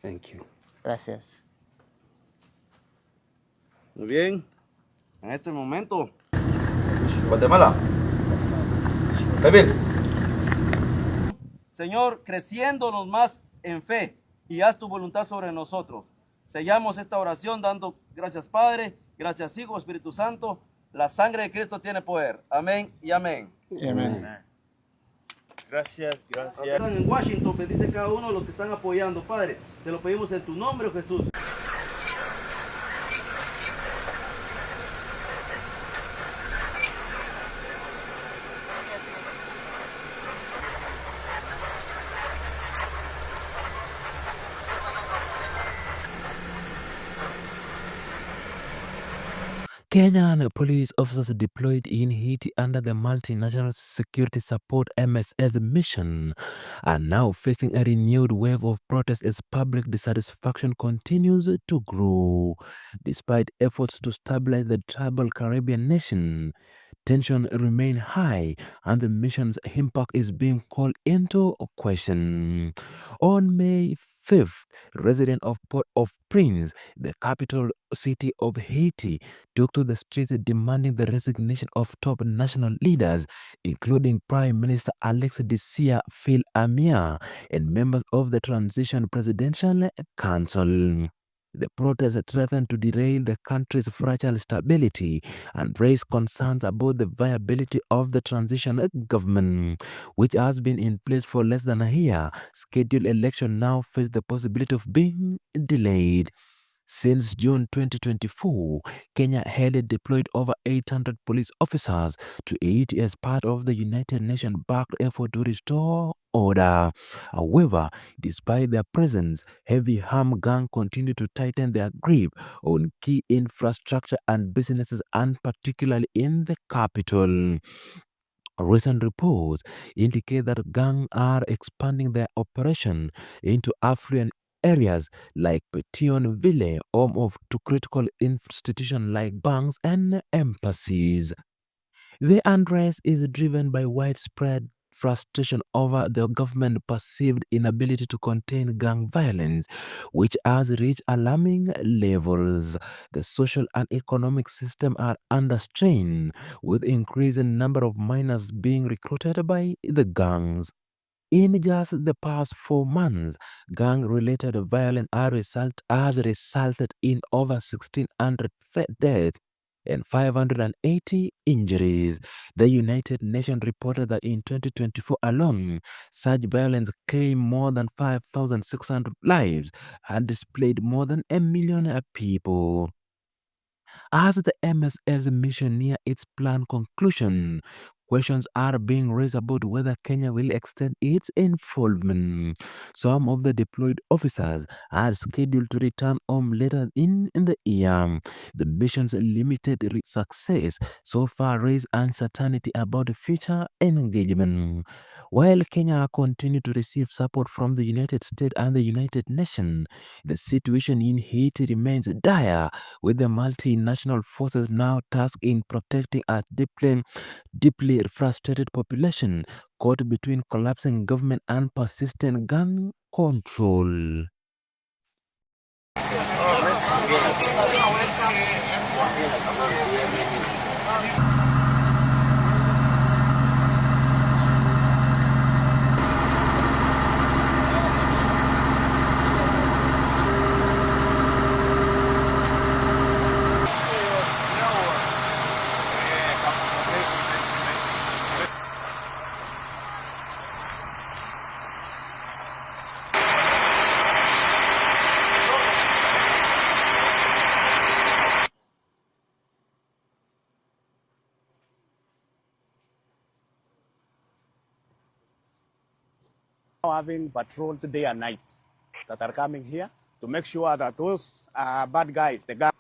Thank you. Gracias. Muy bien. En este momento, Guatemala. David. Señor, creciéndonos más en fe y haz tu voluntad sobre nosotros. Sellamos esta oración dando gracias Padre, gracias Hijo, Espíritu Santo. La sangre de Cristo tiene poder. Amén y amén. Amén. Gracias. Están en Washington, bendice cada uno de los que están apoyando. Padre, te lo pedimos en tu nombre, oh Jesús. Kenyan police officers deployed in Haiti under the Multinational Security Support MSS mission are now facing a renewed wave of protests as public dissatisfaction continues to grow. Despite efforts to stabilize the troubled Caribbean nation, tension remain high and the mission's impact is being called into question. On May 5th, residents of Port-au-Prince, the capital city of Haiti, took to the streets demanding the resignation of top national leaders, including Prime Minister Alex Disia Phil Amia and members of the Transition Presidential Council. The protests threatened to derail the country's fragile stability and raise concerns about the viability of the transitional government, which has been in place for less than a year. Scheduled election now face the possibility of being delayed. Since June 2024, Kenya had deployed over 800 police officers to Haiti as part of the United Nations-backed effort to restore order. However, despite their presence, heavy armed gangs continue to tighten their grip on key infrastructure and businesses, and particularly in the capital. Recent reports indicate that gangs are expanding their operation into affluent areas like Petion Ville, home to critical institutions like banks and embassies. The unrest is driven by widespread frustration over the government's perceived inability to contain gang violence, which has reached alarming levels. The social and economic system are under strain, with increasing number of minors being recruited by the gangs. In just the past 4 months, gang-related violence has resulted in over 1,600 deaths and 580 injuries. The United Nations reported that in 2024 alone, such violence claimed more than 5,600 lives and displaced more than 1 million people. As the MSS mission near its planned conclusion, questions are being raised about whether Kenya will extend its involvement. Some of the deployed officers are scheduled to return home later in the year. The mission's limited success so far raised uncertainty about the future engagement. While Kenya continues to receive support from the United States and the United Nations, the situation in Haiti remains dire, with the multinational forces now tasked in protecting a deeply frustrated population caught between collapsing government and persistent gun control. Having patrols day and night that are coming here to make sure that those bad guys, the guys,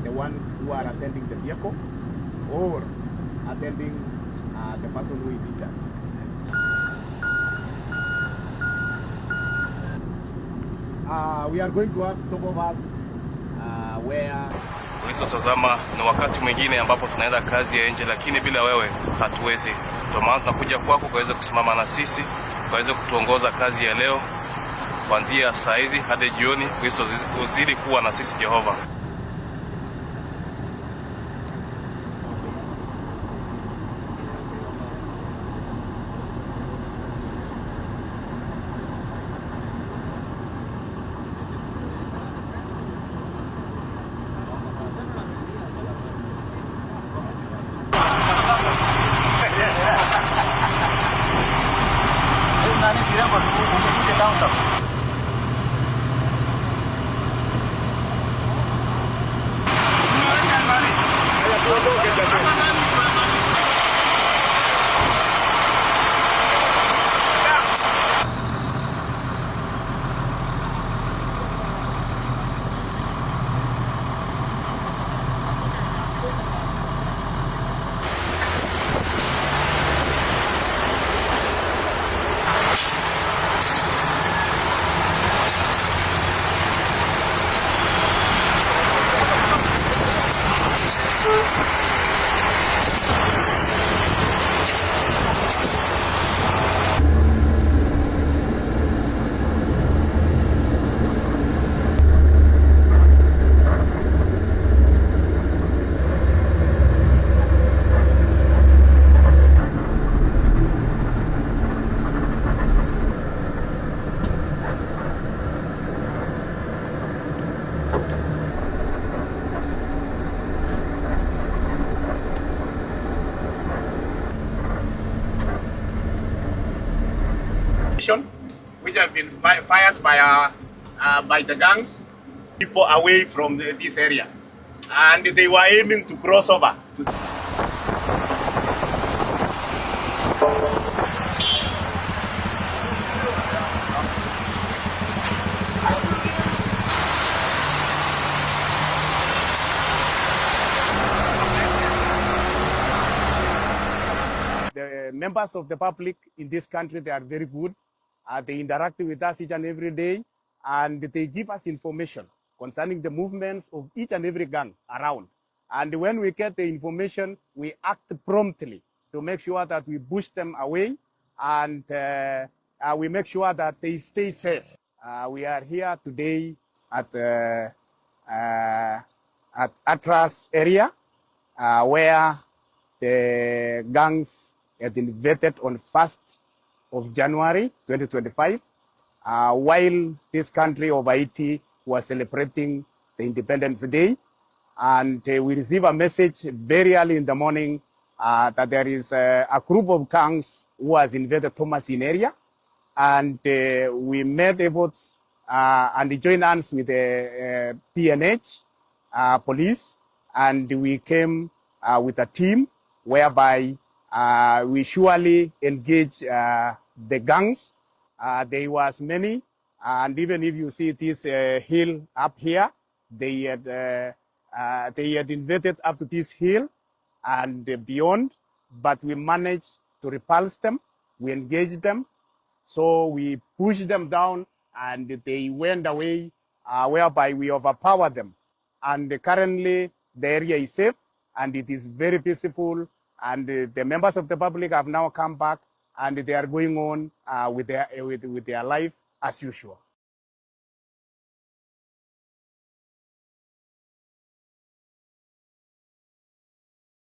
The ones who are attending the vehicle or attending the person who is injured. We are going to have stopovers where ulizotazama ni wakati mwingine ambapo tunaenda kazi ya nje, lakini bila wewe hatuwezi. Ndio maana tunakuja kwako ukaweze kusimama na sisi, ukaweze kutuongoza kazi ya leo kuanzia saa hizi hadi jioni. Kristo uzidi kuwa na sisi Jehova. which have been fired by the gangs, people away from this area, and they were aiming to cross over. The members of the public in this country, they are very good. They interact with us each and every day, and they give us information concerning the movements of each and every gang around. And when we get the information, we act promptly to make sure that we push them away, and we make sure that they stay safe. We are here today at Atras area, where the gangs had invaded on 1st of January 2025, while this country of Haiti was celebrating the Independence Day. And we received a message very early in the morning that there is a group of gangs who has invaded Thomasin area. And we made efforts and joined hands with the PNH police, and we came with a team whereby we surely engage the gangs. There was many, and even if you see this hill up here, they had invaded up to this hill and beyond, but we managed to repulse them. We engaged them, so we pushed them down, and they went away, whereby we overpowered them. And currently, the area is safe, and it is very peaceful, and the members of the public have now come back, and they are going on with their life as usual.